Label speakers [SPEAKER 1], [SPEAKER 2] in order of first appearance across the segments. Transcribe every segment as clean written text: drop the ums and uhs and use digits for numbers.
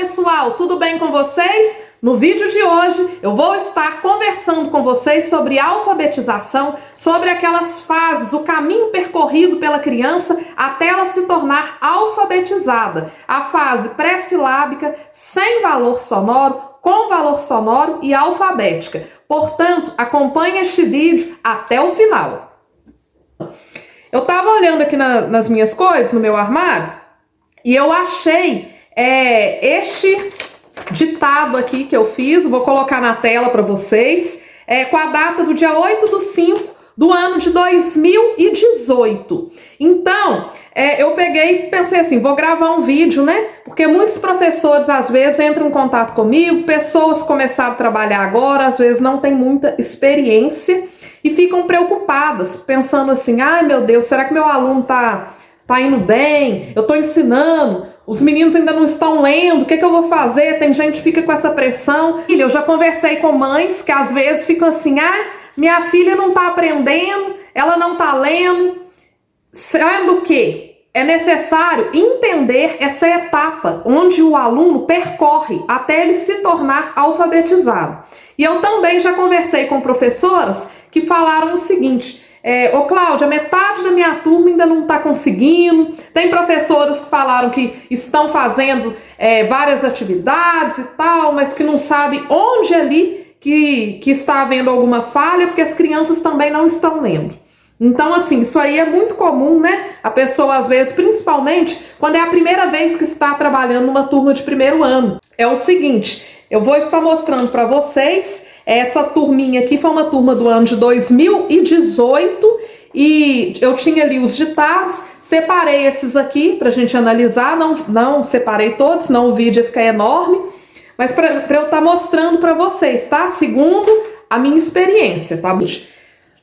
[SPEAKER 1] pessoal, tudo bem com vocês? No vídeo de hoje eu vou estar conversando com vocês sobre alfabetização, sobre aquelas fases, o caminho percorrido pela criança até ela se tornar alfabetizada. A fase pré-silábica, sem valor sonoro, com valor sonoro e alfabética. Portanto, acompanhe este vídeo até o final. Eu estava olhando aqui nas minhas coisas, no meu armário, e eu achei este ditado aqui que eu fiz, vou colocar na tela para vocês, com a data do dia 8/5 do ano de 2018. Então, eu peguei e pensei assim, vou gravar um vídeo, né? Porque muitos professores, às vezes, entram em contato comigo, pessoas começaram a trabalhar agora, às vezes não tem muita experiência e ficam preocupadas, pensando assim, ai meu Deus, será que meu aluno tá indo bem? Eu tô ensinando, os meninos ainda não estão lendo, o que eu vou fazer? Tem gente que fica com essa pressão. Eu já conversei com mães que às vezes ficam assim, minha filha não tá aprendendo, ela não tá lendo. Sendo que é necessário entender essa etapa onde o aluno percorre até ele se tornar alfabetizado. E eu também já conversei com professoras que falaram o seguinte, ô Cláudia, metade da minha turma ainda não está conseguindo. Tem professoras que falaram que estão fazendo várias atividades e tal, mas que não sabem onde ali que está havendo alguma falha, porque as crianças também não estão lendo. Então, assim, isso aí é muito comum, né? A pessoa, às vezes, principalmente, quando é a primeira vez que está trabalhando numa turma de primeiro ano. É o seguinte, eu vou estar mostrando para vocês, essa turminha aqui foi uma turma do ano de 2018 e eu tinha ali os ditados, separei esses aqui pra gente analisar, não separei todos, senão o vídeo ia ficar enorme, mas para eu estar mostrando para vocês, tá? Segundo a minha experiência, tá?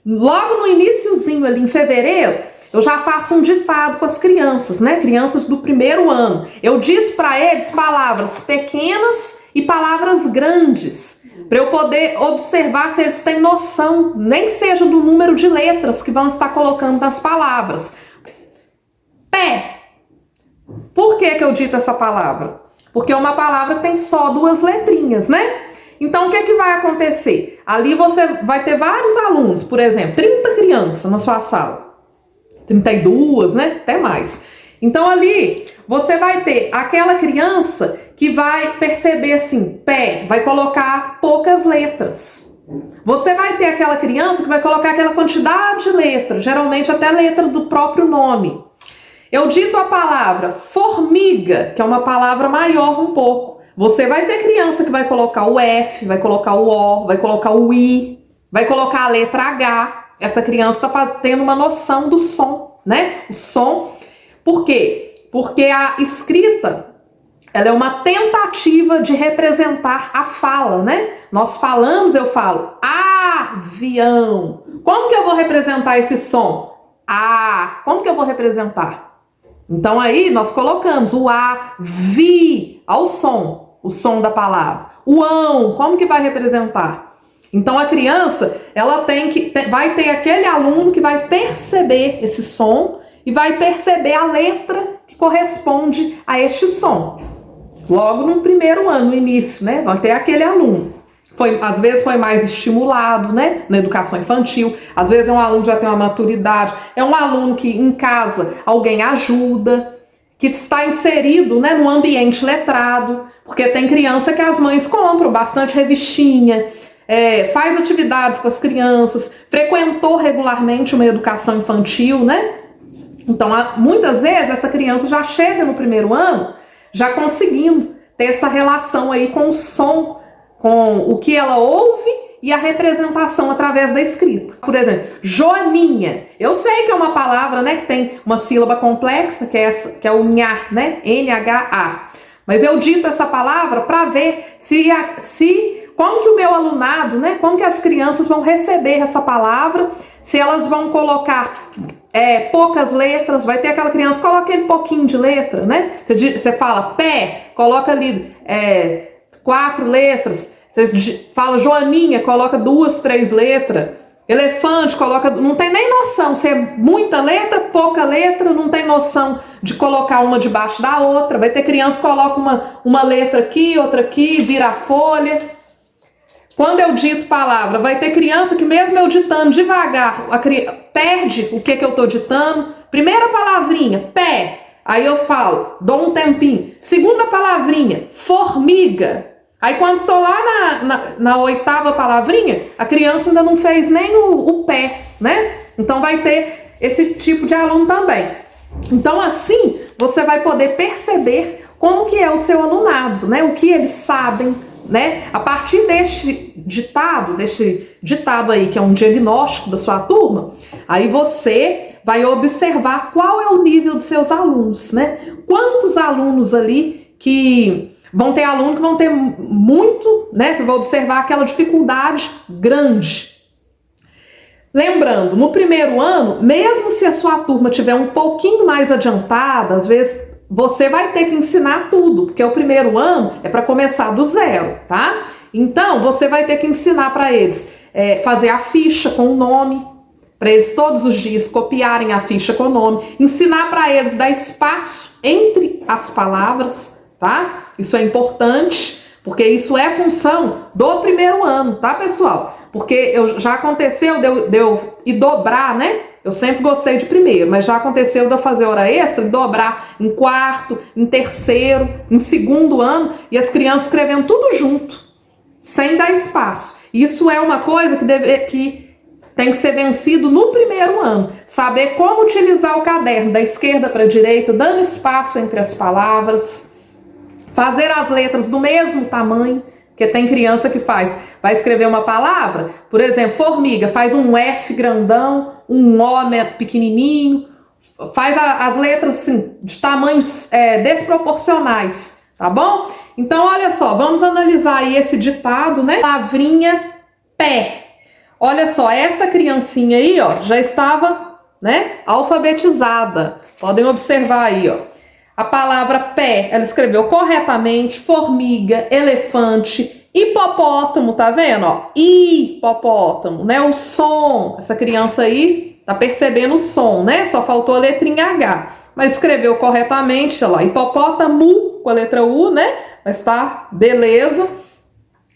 [SPEAKER 1] Logo no iniciozinho ali em fevereiro, eu já faço um ditado com as crianças, né? Crianças do primeiro ano. Eu dito para eles palavras pequenas e palavras grandes, para eu poder observar se eles têm noção, nem que seja do número de letras que vão estar colocando nas palavras. Pé. Por que eu dito essa palavra? Porque é uma palavra que tem só duas letrinhas, né? Então, o que vai acontecer? Ali você vai ter vários alunos, por exemplo, 30 crianças na sua sala. 32, né? Até mais. Então, ali, você vai ter aquela criança que vai perceber assim, pé, vai colocar poucas letras. Você vai ter aquela criança que vai colocar aquela quantidade de letras, geralmente até letra do próprio nome. Eu dito a palavra formiga, que é uma palavra maior um pouco. Você vai ter criança que vai colocar o F, vai colocar o O, vai colocar o I, vai colocar a letra H. Essa criança está tendo uma noção do som, né? O som. Por quê? Porque a escrita, ela é uma tentativa de representar a fala, né? Nós falamos, eu falo, avião. Como que eu vou representar esse som? Como que eu vou representar? Então aí nós colocamos o A, vi, ao som, o som da palavra. O ão, como que vai representar? Então a criança, ela vai ter aquele aluno que vai perceber esse som e vai perceber a letra que corresponde a este som. Logo no primeiro ano, no início, né? Vai ter aquele aluno. Às vezes foi mais estimulado, né? Na educação infantil. Às vezes é um aluno que já tem uma maturidade. É um aluno que em casa alguém ajuda, que está inserido, né, num ambiente letrado. Porque tem criança que as mães compram bastante revistinha, faz atividades com as crianças, frequentou regularmente uma educação infantil, né? Então, muitas vezes essa criança já chega no primeiro ano já conseguindo ter essa relação aí com o som, com o que ela ouve e a representação através da escrita. Por exemplo, joaninha. Eu sei que é uma palavra, né, que tem uma sílaba complexa, que é o nha, né? N-H-A. Mas eu dito essa palavra para ver como que o meu alunado, né, como que as crianças vão receber essa palavra, se elas vão colocar poucas letras, vai ter aquela criança, coloca aquele pouquinho de letra, né? Você fala pé, coloca ali 4 letras. Você fala Joaninha, coloca 2, 3 letras. Elefante, coloca, não tem nem noção se é muita letra, pouca letra, não tem noção de colocar uma debaixo da outra. Vai ter criança que coloca uma letra aqui, outra aqui, vira a folha. Quando eu dito palavra, vai ter criança que mesmo eu ditando devagar, perde o que eu tô ditando. Primeira palavrinha, pé. Aí eu falo, dou um tempinho. Segunda palavrinha, formiga. Aí quando tô lá na oitava palavrinha, a criança ainda não fez nem o pé, né? Então vai ter esse tipo de aluno também. Então assim, você vai poder perceber como que é o seu alunado, né? O que eles sabem, né? A partir deste ditado aí, que é um diagnóstico da sua turma, aí você vai observar qual é o nível dos seus alunos, né? Quantos alunos ali que... Vão ter alunos que vão ter muito, né? Você vai observar aquela dificuldade grande. Lembrando, no primeiro ano, mesmo se a sua turma tiver um pouquinho mais adiantada, às vezes você vai ter que ensinar tudo, porque o primeiro ano é para começar do zero, tá? Então, você vai ter que ensinar para eles fazer a ficha com o nome, para eles todos os dias copiarem a ficha com o nome, ensinar para eles dar espaço entre as palavras, tá? Isso é importante, porque isso é função do primeiro ano, tá, pessoal? Porque já aconteceu de eu ir dobrar, né? Eu sempre gostei de primeiro, mas já aconteceu de eu fazer hora extra e dobrar em quarto, em terceiro, em segundo ano, e as crianças escrevendo tudo junto, sem dar espaço. Isso é uma coisa que tem que ser vencido no primeiro ano. Saber como utilizar o caderno da esquerda para a direita, dando espaço entre as palavras. Fazer as letras do mesmo tamanho, porque tem criança que vai escrever uma palavra, por exemplo, formiga, faz um F grandão, um O pequenininho, faz as letras assim, de tamanhos desproporcionais, tá bom? Então, olha só, vamos analisar aí esse ditado, né? Palavrinha pé. Olha só, essa criancinha aí, ó, já estava, né, alfabetizada. Podem observar aí, ó. A palavra pé, ela escreveu corretamente, formiga, elefante, hipopótamo, tá vendo? Ó, hipopótamo, né? O som, essa criança aí tá percebendo o som, né? Só faltou a letrinha H, mas escreveu corretamente, olha lá, hipopótamo, com a letra U, né? Mas tá, beleza.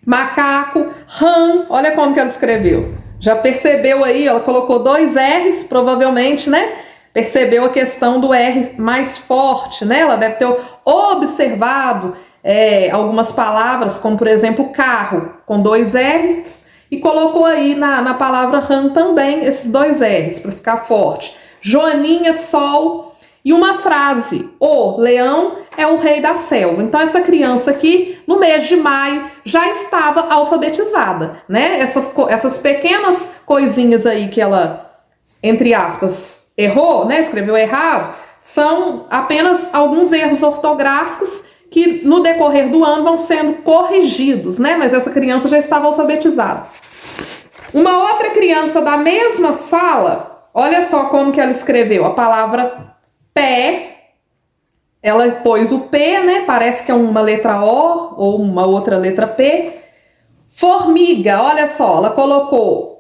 [SPEAKER 1] Macaco, rã, olha como que ela escreveu. Já percebeu aí, ela colocou 2 R's, provavelmente, né? Percebeu a questão do R mais forte, né? Ela deve ter observado algumas palavras, como por exemplo carro, com 2 R's, e colocou aí na palavra rã também esses 2 R's, para ficar forte. Joaninha, sol, e uma frase, o leão é o rei da selva. Então essa criança aqui, no mês de maio, já estava alfabetizada, né? Essas pequenas coisinhas aí que ela, entre aspas, errou, né? Escreveu errado, são apenas alguns erros ortográficos que no decorrer do ano vão sendo corrigidos, né? Mas essa criança já estava alfabetizada. Uma outra criança da mesma sala, olha só como que ela escreveu a palavra pé. Ela pôs o P, né? Parece que é uma letra O ou uma outra letra P. Formiga, olha só, ela colocou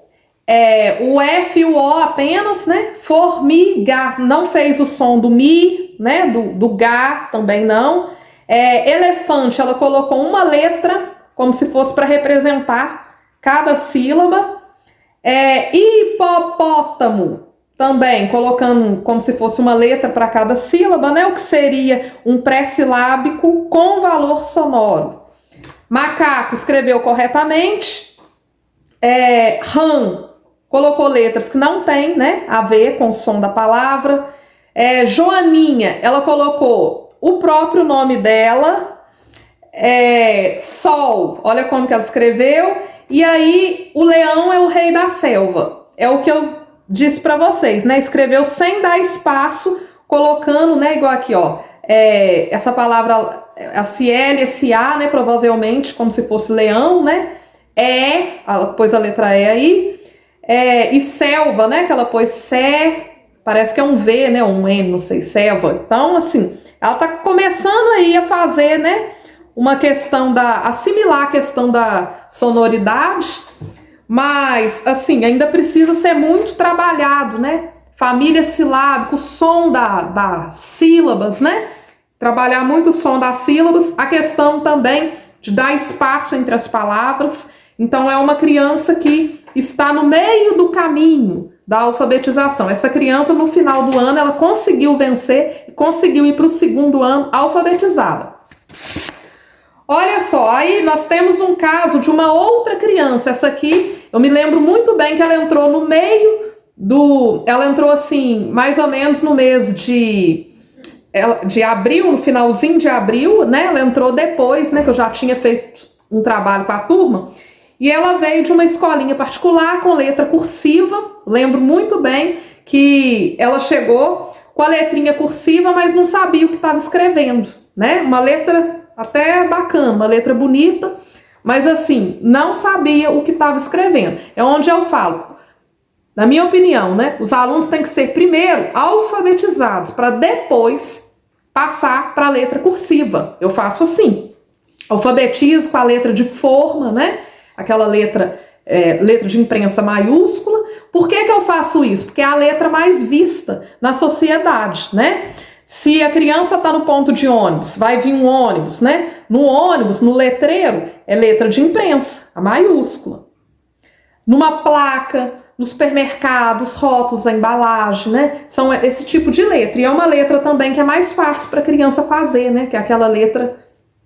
[SPEAKER 1] o F e o O apenas, né? Formiga, não fez o som do Mi, né? Do Gá também não. Elefante, ela colocou uma letra, como se fosse para representar cada sílaba. Hipopótamo, também colocando como se fosse uma letra para cada sílaba, né? O que seria um pré-silábico com valor sonoro. Macaco escreveu corretamente. Rã colocou letras que não tem, né, a ver com o som da palavra. Joaninha, ela colocou o próprio nome dela. Sol, olha como que ela escreveu. E aí, o leão é o rei da selva. É o que eu disse para vocês, né? Escreveu sem dar espaço, colocando, né, igual aqui, ó. Essa palavra, esse L, esse A, né, provavelmente, como se fosse leão, né? Ela pôs a letra E aí. E selva, né, que ela pôs parece que é um V, né, um M, não sei, selva. Então, assim, ela tá começando aí a fazer, né, uma questão assimilar a questão da sonoridade, mas, assim, ainda precisa ser muito trabalhado, né? Família silábica, o som das sílabas, né? Trabalhar muito o som das sílabas, a questão também de dar espaço entre as palavras. Então, é uma criança que está no meio do caminho da alfabetização. Essa criança, no final do ano, ela conseguiu vencer e conseguiu ir para o segundo ano alfabetizada. Olha só, aí nós temos um caso de uma outra criança. Essa aqui, eu me lembro muito bem que ela entrou no meio ela entrou assim, mais ou menos no mês de abril, no finalzinho de abril, né? Ela entrou depois, né? Que eu já tinha feito um trabalho com a turma. E ela veio de uma escolinha particular com letra cursiva. Lembro muito bem que ela chegou com a letrinha cursiva, mas não sabia o que estava escrevendo, né? Uma letra até bacana, uma letra bonita, mas assim, não sabia o que estava escrevendo. É onde eu falo, na minha opinião, né? Os alunos têm que ser primeiro alfabetizados para depois passar para a letra cursiva. Eu faço assim, alfabetizo com a letra de forma, né? Aquela letra de imprensa maiúscula. Por que eu faço isso? Porque é a letra mais vista na sociedade, né? Se a criança está no ponto de ônibus, vai vir um ônibus, né? No ônibus, no letreiro, é letra de imprensa, a maiúscula. Numa placa, no supermercado, os rótulos, a embalagem, né? São esse tipo de letra. E é uma letra também que é mais fácil para a criança fazer, né? Que aquela letra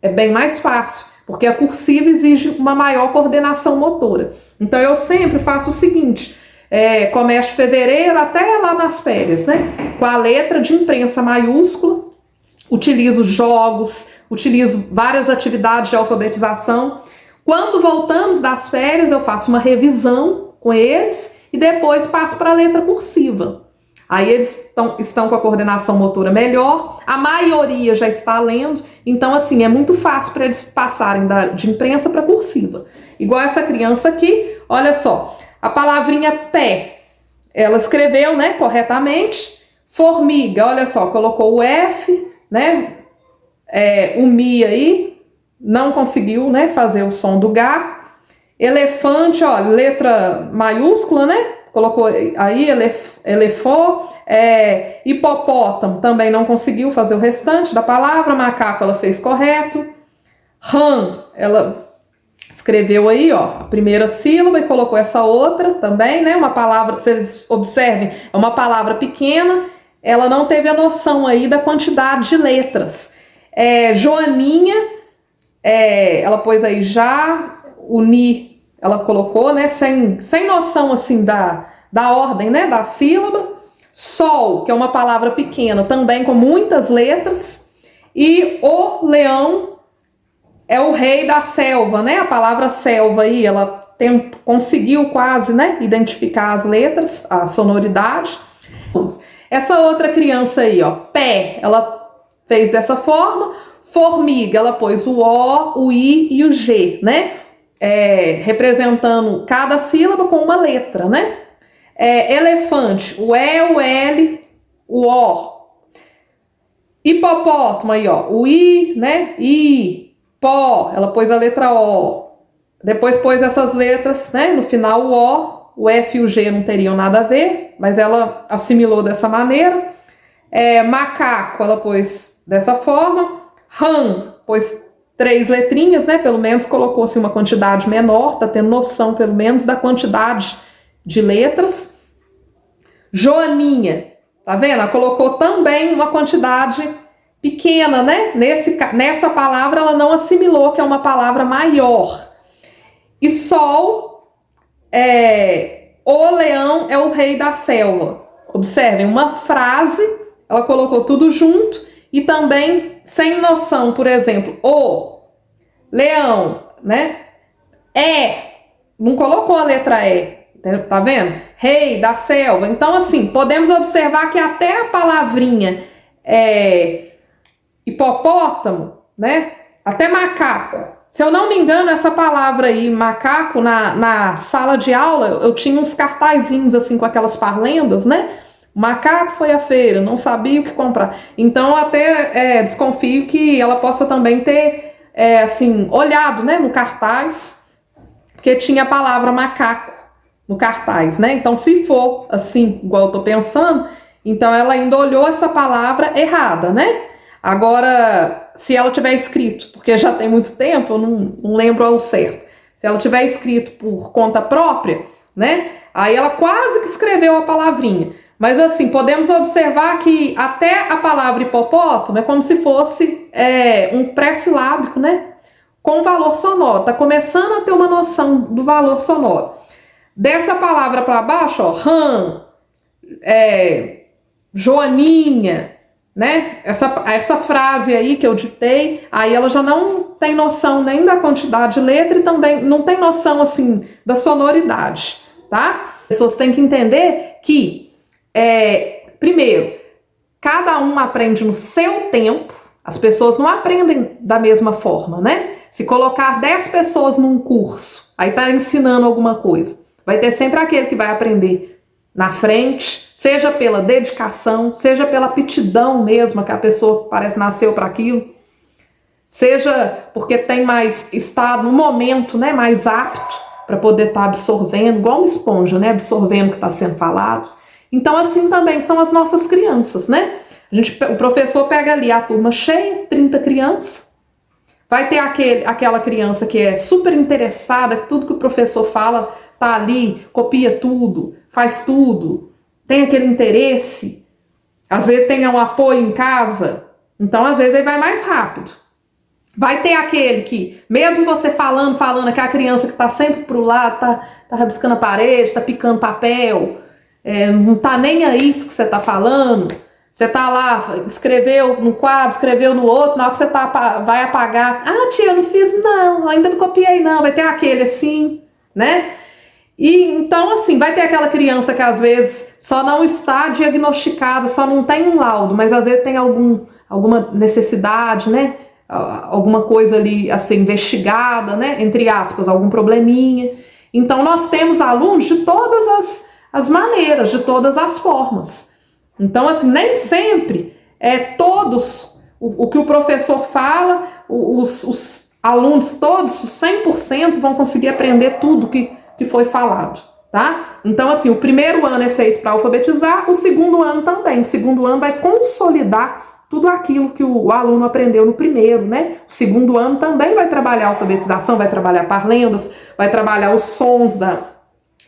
[SPEAKER 1] é bem mais fácil, porque a cursiva exige uma maior coordenação motora. Então eu sempre faço o seguinte, começo de fevereiro até lá nas férias, né? Com a letra de imprensa maiúscula, utilizo jogos, utilizo várias atividades de alfabetização. Quando voltamos das férias, eu faço uma revisão com eles e depois passo para a letra cursiva. Aí eles estão com a coordenação motora melhor, a maioria já está lendo, então assim, é muito fácil para eles passarem de imprensa para cursiva. Igual essa criança aqui, olha só, a palavrinha pé, ela escreveu, né, corretamente. Formiga, olha só, colocou o F, né, o Mi aí, não conseguiu, né, fazer o som do H. Elefante, ó, letra maiúscula, né, colocou aí, elefou. Hipopótamo, também não conseguiu fazer o restante da palavra. Macaco, ela fez correto. Rã, ela escreveu aí, ó, a primeira sílaba e colocou essa outra também, né, uma palavra, vocês observem, é uma palavra pequena, ela não teve a noção aí da quantidade de letras. Joaninha, ela pôs aí já, o Ni, ela colocou, né, sem noção, assim, da ordem, né, da sílaba. Sol, que é uma palavra pequena, também com muitas letras. E o leão é o rei da selva, né, a palavra selva aí, ela conseguiu quase, né, identificar as letras, a sonoridade. Essa outra criança aí, ó, pé, ela fez dessa forma. Formiga, ela pôs o O, o I e o G, né? Representando cada sílaba com uma letra, né? Elefante, o E, o L, o O. Hipopótamo aí, ó, o I, né? I, pó, ela pôs a letra O. Depois pôs essas letras, né? No final o F e o G não teriam nada a ver, mas ela assimilou dessa maneira. Macaco, ela pôs dessa forma. Rã, pôs 3 letrinhas, né? Pelo menos colocou-se uma quantidade menor, tá tendo noção pelo menos da quantidade de letras. Joaninha, tá vendo? Ela colocou também uma quantidade pequena, né? Nessa palavra ela não assimilou que é uma palavra maior. E sol, o leão é o rei da selva. Observem, uma frase, ela colocou tudo junto e também sem noção, por exemplo, o leão, né? Não colocou a letra E, tá vendo? Rei da selva. Então, assim, podemos observar que até a palavrinha hipopótamo, né? Até macaco. Se eu não me engano, essa palavra aí, macaco, na sala de aula, eu tinha uns cartazinhos assim com aquelas parlendas, né? O macaco foi à feira, não sabia o que comprar. Então, eu até desconfio que ela possa também ter, assim, olhado, né, no cartaz, porque tinha a palavra macaco no cartaz, né? Então, se for assim, igual eu tô pensando, então ela ainda olhou essa palavra errada, né? Agora, se ela tiver escrito, porque já tem muito tempo, eu não lembro ao certo, se ela tiver escrito por conta própria, né? Aí ela quase que escreveu a palavrinha. Mas assim, podemos observar que até a palavra hipopótamo é como se fosse um pré-silábico, né? Com valor sonoro. Tá começando a ter uma noção do valor sonoro. Dessa palavra para baixo, ó, rã, Joaninha, né? Essa frase aí que eu ditei, aí ela já não tem noção nem da quantidade de letra e também não tem noção, assim, da sonoridade, tá? As pessoas têm que entender que, primeiro, cada um aprende no seu tempo, as pessoas não aprendem da mesma forma, né? Se colocar 10 pessoas num curso, aí tá ensinando alguma coisa, vai ter sempre aquele que vai aprender na frente, seja pela dedicação, seja pela aptidão mesmo, que a pessoa parece nasceu para aquilo, seja porque tem mais, está no momento, né, mais apto para poder estar absorvendo, igual uma esponja, né, absorvendo o que está sendo falado. Então assim também são as nossas crianças, né? O professor pega ali a turma cheia, 30 crianças, vai ter aquela criança que é super interessada, que tudo que o professor fala tá ali, copia tudo, faz tudo, tem aquele interesse, às vezes tem um apoio em casa, então às vezes ele vai mais rápido. Vai ter aquele que, mesmo você falando, que é a criança que tá sempre pro lado, tá rabiscando a parede, tá picando papel, não tá nem aí pro que você tá falando, você tá lá, escreveu no quadro, escreveu no outro, na hora que você vai apagar, tia, eu não fiz não, ainda não copiei não, vai ter aquele assim, né? E então assim, vai ter aquela criança que às vezes só não está diagnosticada, só não tem um laudo, mas às vezes tem alguma necessidade, né? Alguma coisa ali a ser investigada, né? Entre aspas, algum probleminha. Então nós temos alunos de todas as maneiras, de todas as formas. Então assim, nem sempre todos o que o professor fala, os alunos todos, os 100% vão conseguir aprender tudo que foi falado, tá? Então assim, o primeiro ano é feito para alfabetizar, o segundo ano também. O segundo ano vai consolidar tudo aquilo que o aluno aprendeu no primeiro, né? O segundo ano também vai trabalhar a alfabetização, vai trabalhar parlendas, vai trabalhar os sons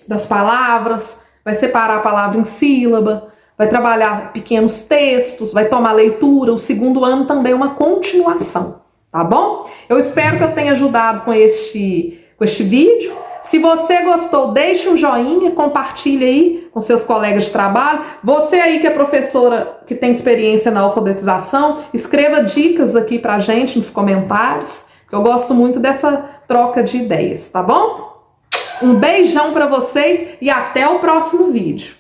[SPEAKER 1] das palavras, vai separar a palavra em sílaba, vai trabalhar pequenos textos, vai tomar leitura. O segundo ano também é uma continuação, tá bom? Eu espero que eu tenha ajudado com este vídeo. Se você gostou, deixe um joinha, compartilhe aí com seus colegas de trabalho. Você aí que é professora, que tem experiência na alfabetização, escreva dicas aqui pra gente nos comentários, que eu gosto muito dessa troca de ideias, tá bom? Um beijão pra vocês e até o próximo vídeo.